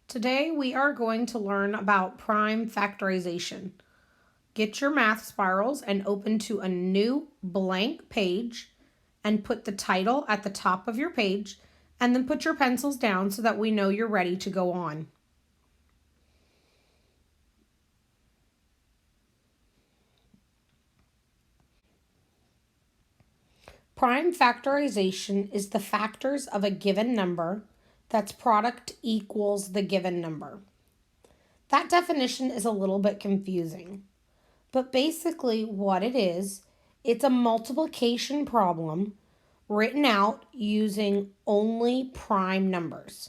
Today we are going to learn about prime factorization. Get your math spirals and open to a new blank page and put the title at the top of your page and then put your pencils down so that we know you're ready to go on. Prime factorization is the factors of a given number that's product equals the given number. That definition is a little bit confusing, but basically what it is, it's a multiplication problem written out using only prime numbers.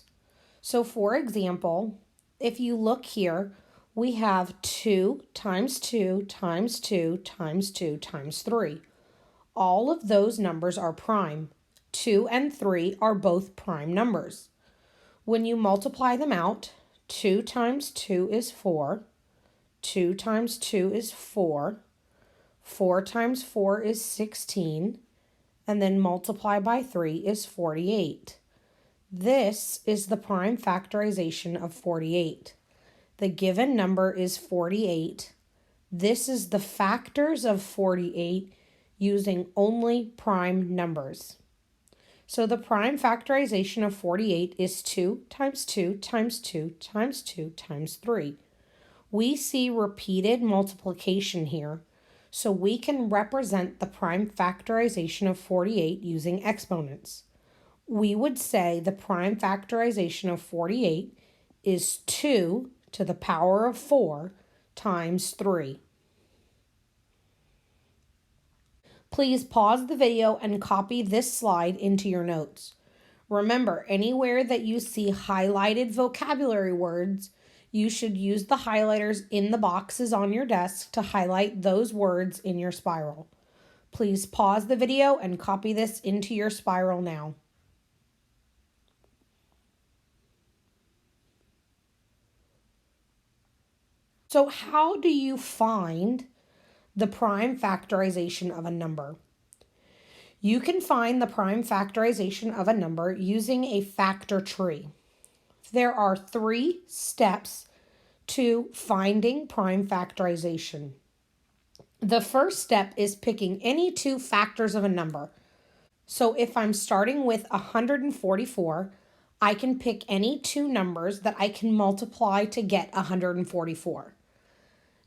So for example, if you look here, we have 2 times 2 times 2 times 2 times 3. All of those numbers are prime. 2 and 3 are both prime numbers. When you multiply them out, 2 times 2 is 4. 2 times 2 is 4. 4 times 4 is 16. And then multiply by 3 is 48. This is the prime factorization of 48. The given number is 48. This is the factors of 48 using only prime numbers. So the prime factorization of 48 is 2 times 2 times 2 times 2 times 3. We see repeated multiplication here, so we can represent the prime factorization of 48 using exponents. We would say the prime factorization of 48 is 2 to the power of 4 times 3. Please pause the video and copy this slide into your notes. Remember, anywhere that you see highlighted vocabulary words, you should use the highlighters in the boxes on your desk to highlight those words in your spiral. Please pause the video and copy this into your spiral now. So how do you find the prime factorization of a number? You can find the prime factorization of a number using a factor tree. There are 3 steps to finding prime factorization. The first step is picking any 2 factors of a number. So if I'm starting with 144, I can pick any 2 numbers that I can multiply to get 144.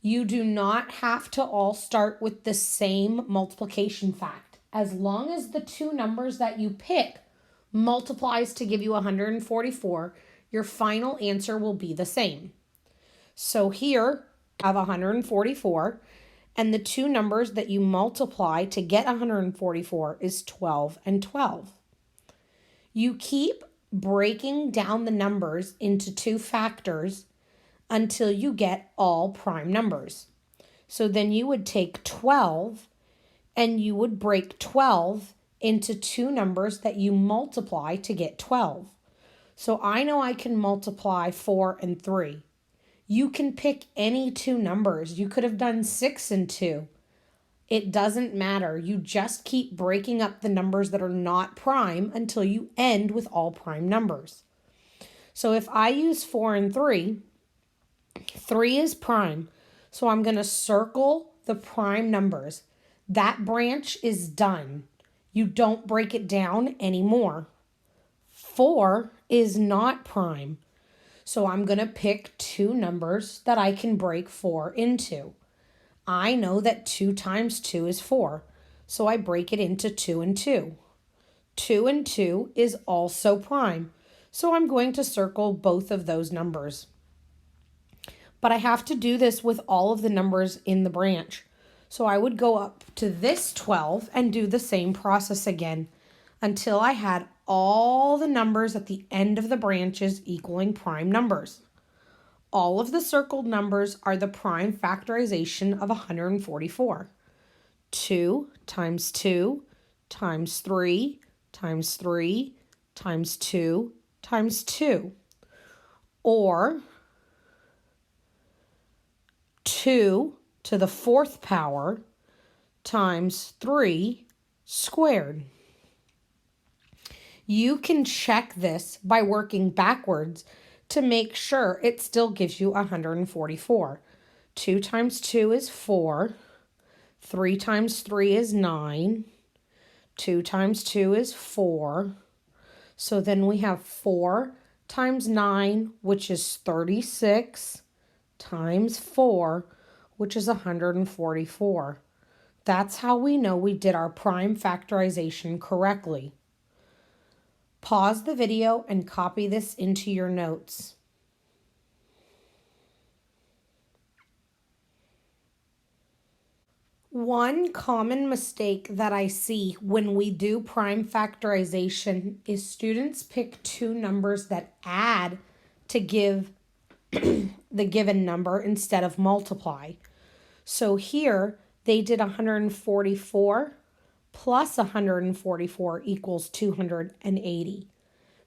You do not have to all start with the same multiplication fact. As long as the 2 numbers that you pick multiplies to give you 144, your final answer will be the same. So here I have 144, and the 2 numbers that you multiply to get 144 is 12 and 12. You keep breaking down the numbers into 2 factors until you get all prime numbers. So then you would take 12 and you would break 12 into 2 numbers that you multiply to get 12. So I know I can multiply 4 and 3. You can pick any 2 numbers. You could have done 6 and 2. It doesn't matter. You just keep breaking up the numbers that are not prime until you end with all prime numbers. So if I use 4 and 3, 3 is prime, so I'm going to circle the prime numbers. That branch is done. You don't break it down anymore. 4 is not prime, so I'm going to pick 2 numbers that I can break 4 into. I know that 2 times 2 is 4, so I break it into 2 and 2. 2 and 2 is also prime, so I'm going to circle both of those numbers. But I have to do this with all of the numbers in the branch. So I would go up to this 12 and do the same process again until I had all the numbers at the end of the branches equaling prime numbers. All of the circled numbers are the prime factorization of 144. 2 times 2 times 3 times 3 times 2 times 2. Or 2 to the 4th power times 3 squared. You can check this by working backwards to make sure it still gives you 144. 2 times 2 is 4. 3 times 3 is 9. 2 times 2 is 4. So then we have 4 times 9, which is 36, times 4, which is 144. That's how we know we did our prime factorization correctly. Pause the video and copy this into your notes. One common mistake that I see when we do prime factorization is students pick two numbers that add to give the given number instead of multiply. So here they did 144 plus 144 equals 280.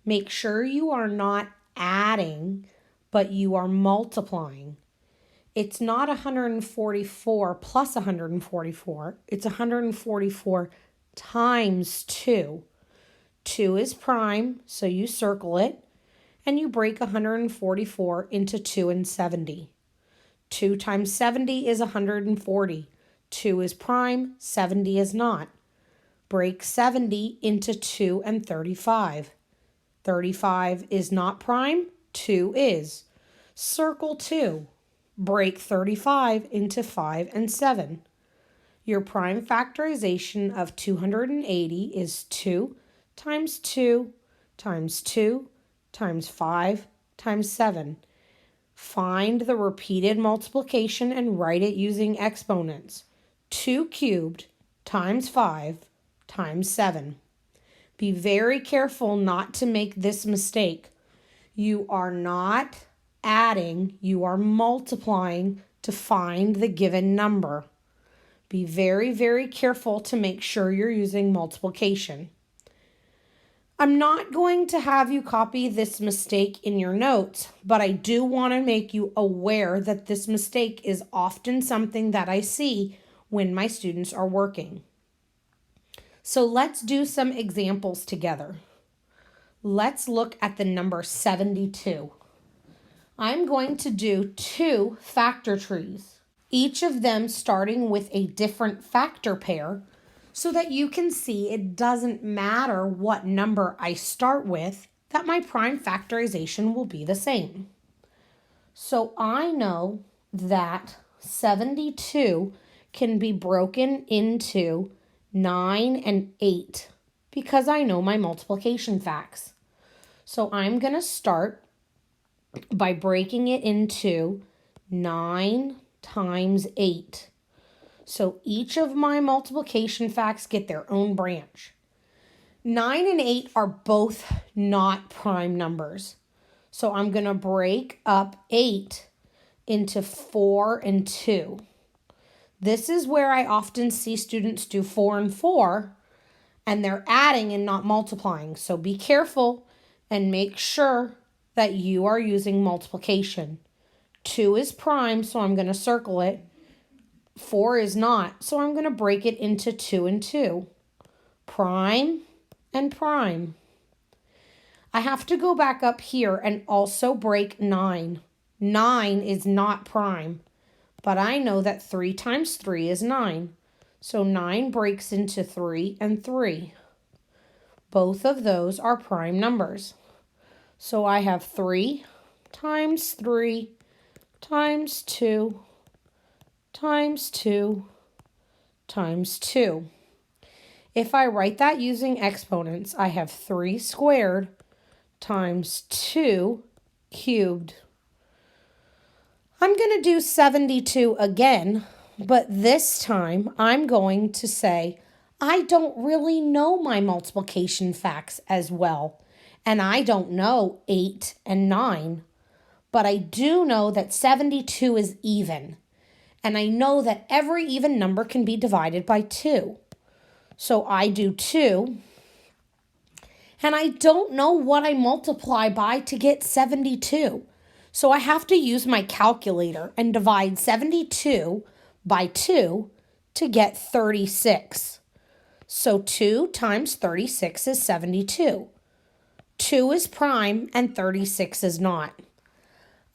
Make sure you are not adding, but you are multiplying. It's not 144 plus 144. It's 144 times 2. 2 is prime, so you circle it, and you break 144 into 2 and 70. 2 times 70 is 140. 2 is prime, 70 is not. Break 70 into 2 and 35. 35 is not prime, 2 is. Circle 2. Break 35 into 5 and 7. Your prime factorization of 280 is 2 times 2 times 2 times 5 times 7. Find the repeated multiplication and write it using exponents. 2 cubed times 5 times 7. Be very careful not to make this mistake. You are not adding, you are multiplying to find the given number. Be very, very careful to make sure you're using multiplication. I'm not going to have you copy this mistake in your notes, but I do want to make you aware that this mistake is often something that I see when my students are working. So let's do some examples together. Let's look at the number 72. I'm going to do 2 factor trees, each of them starting with a different factor pair so that you can see it doesn't matter what number I start with, that my prime factorization will be the same. So I know that 72 can be broken into 9 and 8 because I know my multiplication facts. So I'm going to start by breaking it into 9 times 8. So each of my multiplication facts get their own branch. 9 and 8 are both not prime numbers. So I'm going to break up 8 into 4 and 2. This is where I often see students do 4 and 4, and they're adding and not multiplying. So be careful and make sure that you are using multiplication. 2 is prime, so I'm going to circle it. 4 is not, so I'm going to break it into 2 and 2. Prime and prime. I have to go back up here and also break 9. 9 is not prime, but I know that 3 times 3 is 9. So 9 breaks into 3 and 3. Both of those are prime numbers. So I have 3 times 3 times 2 times 2 times 2. If I write that using exponents, I have 3 squared times 2 cubed. I'm going to do 72 again, but this time I'm going to say I don't really know my multiplication facts as well, and I don't know 8 and 9, but I do know that 72 is even, and I know that every even number can be divided by 2. So I do 2, and I don't know what I multiply by to get 72. So I have to use my calculator and divide 72 by 2 to get 36. So 2 times 36 is 72. 2 is prime and 36 is not.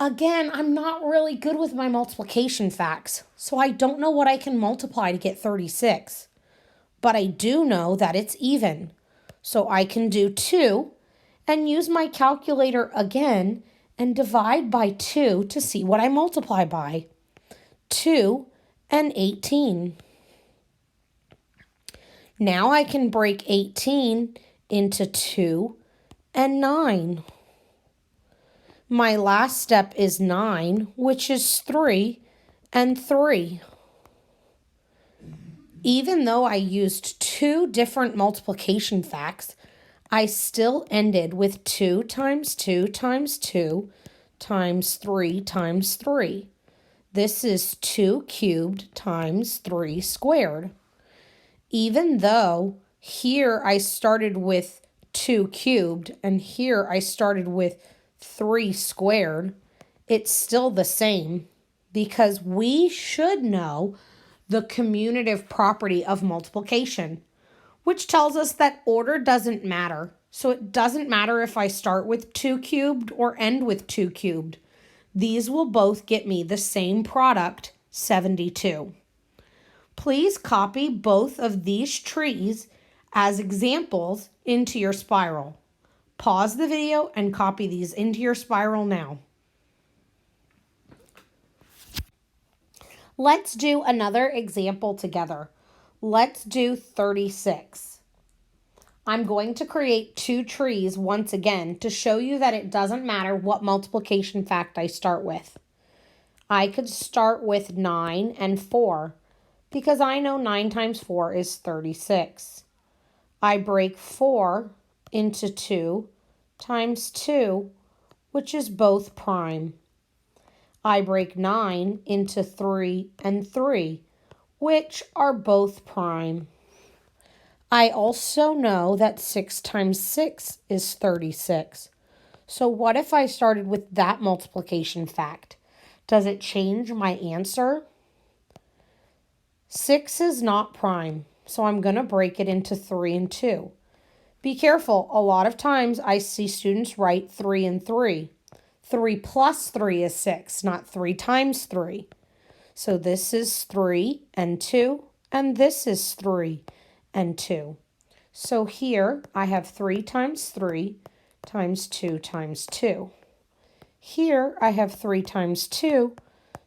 Again, I'm not really good with my multiplication facts, so I don't know what I can multiply to get 36. But I do know that it's even. So I can do 2 and use my calculator again and divide by 2 to see what I multiply by. 2 and 18. Now I can break 18 into 2 and 9. My last step is 9, which is 3 and 3. Even though I used 2 different multiplication facts, I still ended with 2 times 2 times 2 times 3 times 3. This is 2 cubed times 3 squared. Even though here I started with 2 cubed and here I started with 3 squared, it's still the same because we should know the commutative property of multiplication, which tells us that order doesn't matter. So it doesn't matter if I start with 2 cubed or end with 2 cubed. These will both get me the same product, 72. Please copy both of these trees as examples into your spiral. Pause the video and copy these into your spiral now. Let's do another example together. Let's do 36. I'm going to create 2 trees once again to show you that it doesn't matter what multiplication fact I start with. I could start with 9 and 4 because I know 9 times 4 is 36. I break 4 into 2 times 2, which is both prime. I break 9 into 3 and 3, which are both prime. I also know that 6 times 6 is 36. So what if I started with that multiplication fact? Does it change my answer? 6 is not prime, so I'm going to break it into 3 and 2. Be careful, a lot of times I see students write 3 and 3. 3 plus 3 is 6, not 3 times 3. So this is 3 and 2, and this is 3 and 2. So here I have 3 times 3 times 2 times 2. Here I have 3 times 2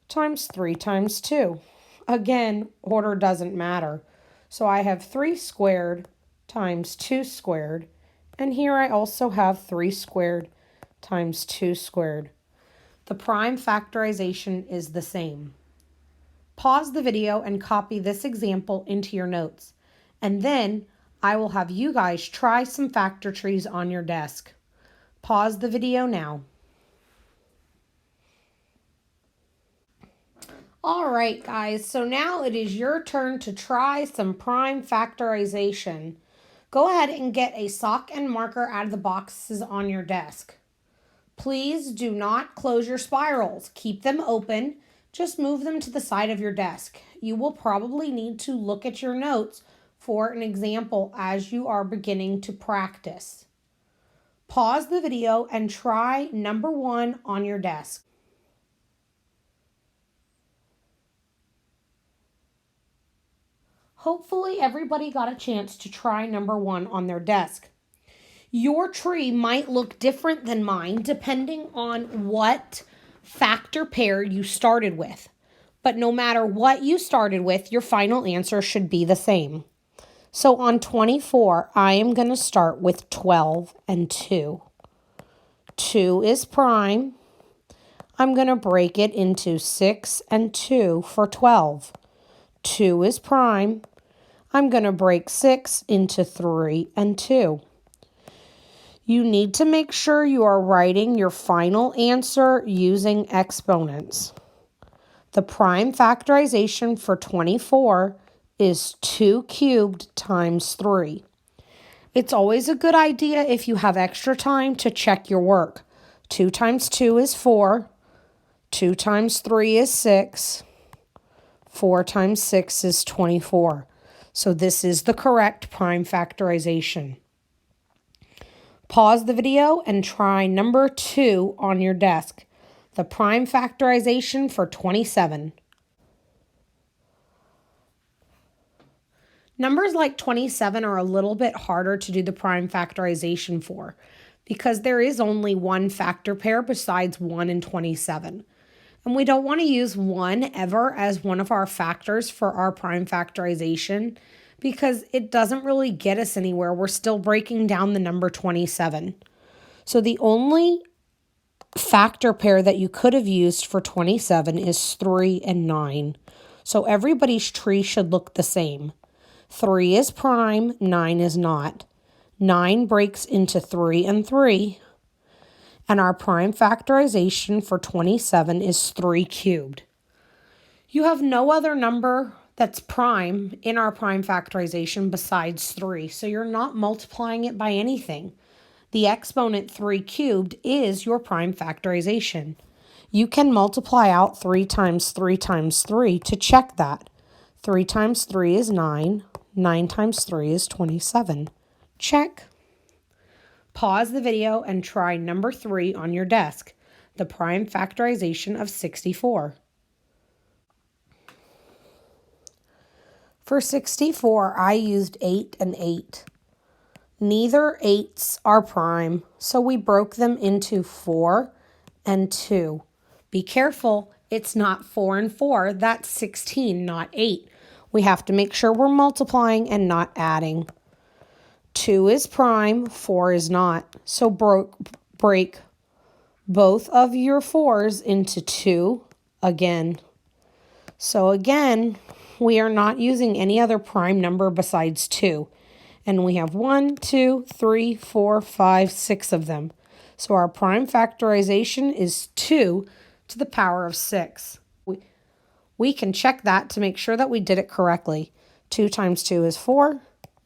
times 3 times 2. Again, order doesn't matter. So I have 3 squared times 2 squared, and here I also have 3 squared times 2 squared. The prime factorization is the same. Pause the video and copy this example into your notes, and then I will have you guys try some factor trees on your desk. Pause the video now. All right, guys, so now it is your turn to try some prime factorization. Go ahead and get a sock and marker out of the boxes on your desk. Please do not close your spirals. Keep them open. Just move them to the side of your desk. You will probably need to look at your notes for an example as you are beginning to practice. Pause the video and try number 1 on your desk. Hopefully everybody got a chance to try number 1 on their desk. Your tree might look different than mine depending on what factor pair you started with. But no matter what you started with, your final answer should be the same. So on 24, I am going to start with 12 and 2. 2 is prime. I'm going to break it into 6 and 2 for 12. 2 is prime. I'm going to break 6 into 3 and 2. You need to make sure you are writing your final answer using exponents. The prime factorization for 24 is 2 cubed times 3. It's always a good idea if you have extra time to check your work. 2 times 2 is 4. 2 times 3 is 6. 4 times 6 is 24. So this is the correct prime factorization. Pause the video and try number 2 on your desk. the prime factorization for 27. Numbers like 27 are a little bit harder to do the prime factorization for because there is only one factor pair besides 1 and 27. And we don't want to use 1 ever as one of our factors for our prime factorization because it doesn't really get us anywhere. We're still breaking down the number 27. So the only factor pair that you could have used for 27 is 3 and 9. So everybody's tree should look the same. 3 is prime, 9 is not. 9 breaks into 3 and 3. And our prime factorization for 27 is 3 cubed. You have no other number that's prime in our prime factorization besides 3. So you're not multiplying it by anything. The exponent 3 cubed is your prime factorization. You can multiply out 3 times 3 times 3 to check that. 3 times 3 is 9. 9 times 3 is 27. Check. Pause the video and try number 3 on your desk, the prime factorization of 64. For 64, I used 8 and 8. Neither 8s are prime, so we broke them into 4 and 2. Be careful, it's not 4 and 4, that's 16, not 8. We have to make sure we're multiplying and not adding. 2 is prime, 4 is not, so break both of your 4s into 2 again. So again, we are not using any other prime number besides 2. And we have 1, 2, 3, 4, 5, 6 of them. So our prime factorization is 2 to the power of 6. We can check that to make sure that we did it correctly. 2 times 2 is 4.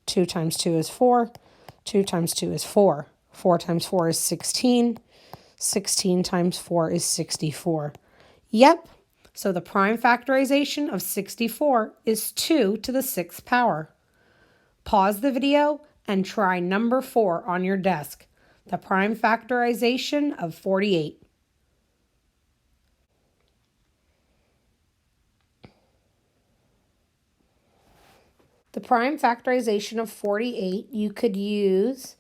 2 times 2 is 4. 2 times 2 is 4. 4 times 4 is 16. 16 times 4 is 64. Yep. So the prime factorization of 64 is 2 to the 6th power. Pause the video and try number 4 on your desk, the prime factorization of 48. The prime factorization of 48, you could use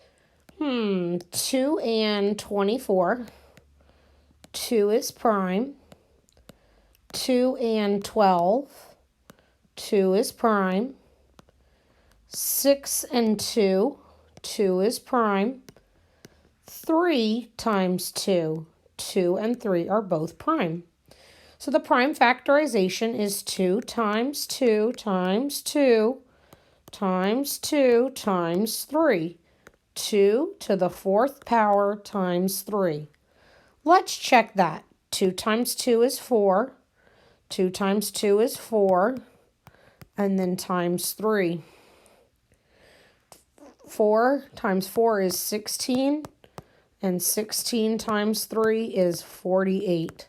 2 and 24. 2 is prime. 2 and 12. 2 is prime. 6 and 2. 2 is prime. 3 times 2. 2 and 3 are both prime. So the prime factorization is 2 times 2 times 2 times 2 times 3. 2 to the 4th power times 3. Let's check that. 2 times 2 is 4. 2 times 2 is 4. And then times 3. 4 times 4 is 16. And 16 times 3 is 48.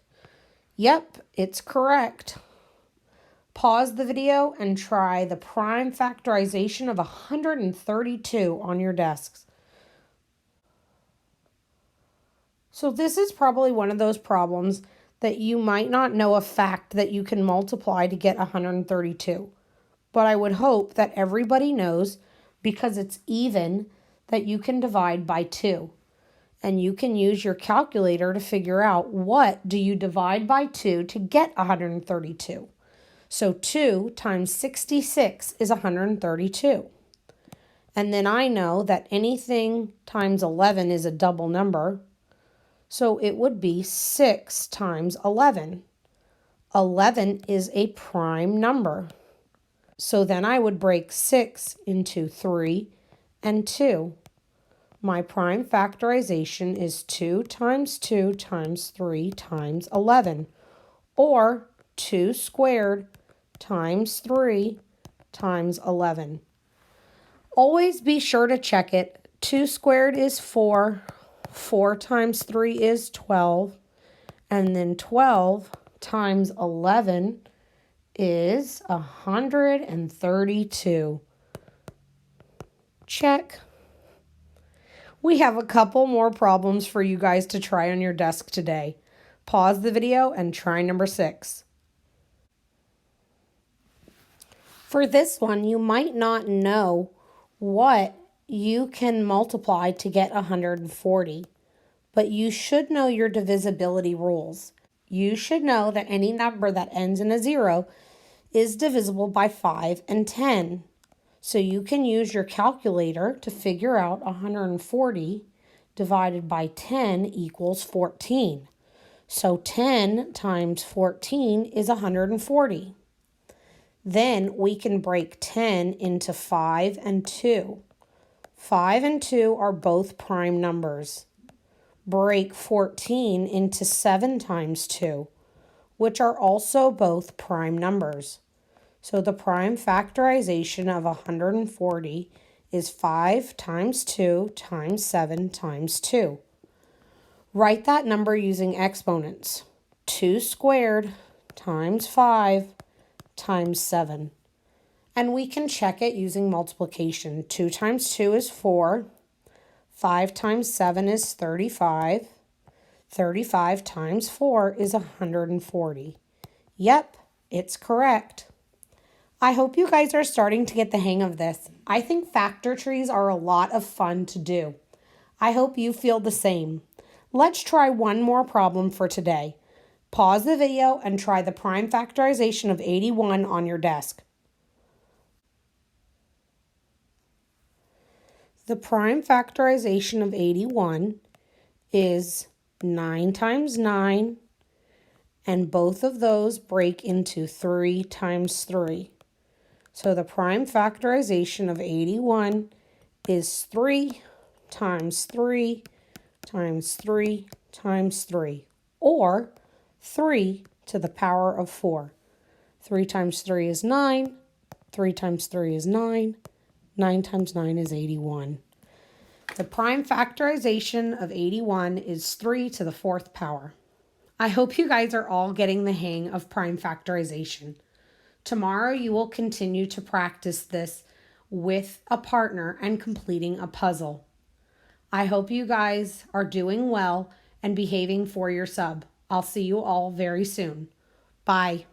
Yep, it's correct. Pause the video and try the prime factorization of 132 on your desks. So this is probably one of those problems that you might not know a fact that you can multiply to get 132. But I would hope that everybody knows, because it's even, that you can divide by 2. And you can use your calculator to figure out what do you divide by 2 to get 132. So 2 times 66 is 132. And then I know that anything times 11 is a double number. So it would be 6 times 11. 11 is a prime number. So then I would break 6 into 3 and 2. My prime factorization is 2 times 2 times 3 times 11. Or 2 squared times 3 times 11. Always be sure to check it. 2 squared is 4. 4 times 3 is 12. And then 12 times 11 is 132. Check. We have a couple more problems for you guys to try on your desk today. Pause the video and try number 6. For this one, you might not know what you can multiply to get 140, but you should know your divisibility rules. You should know that any number that ends in a 0 is divisible by 5 and 10. So you can use your calculator to figure out 140 divided by 10 equals 14. So 10 times 14 is 140. Then we can break 10 into 5 and 2. 5 and 2 are both prime numbers. Break 14 into 7 times 2, which are also both prime numbers. So the prime factorization of 140 is 5 times 2 times 7 times 2. Write that number using exponents. 2 squared times 5 times 7. And we can check it using multiplication. 2 times 2 is 4. 5 times 7 is 35. 35 times 4 is 140. Yep, it's correct. I hope you guys are starting to get the hang of this. I think factor trees are a lot of fun to do. I hope you feel the same. Let's try one more problem for today. Pause the video and try the prime factorization of 81 on your desk. The prime factorization of 81 is 9 times 9, and both of those break into 3 times 3. So the prime factorization of 81 is 3 times 3 times 3 times 3, or 3 to the power of 4. 3 times 3 is 9. 3 times 3 is 9. 9 times 9 is 81. The prime factorization of 81 is 3 to the 4th power. I hope you guys are all getting the hang of prime factorization. Tomorrow you will continue to practice this with a partner and completing a puzzle. I hope you guys are doing well and behaving for your sub. I'll see you all very soon. Bye.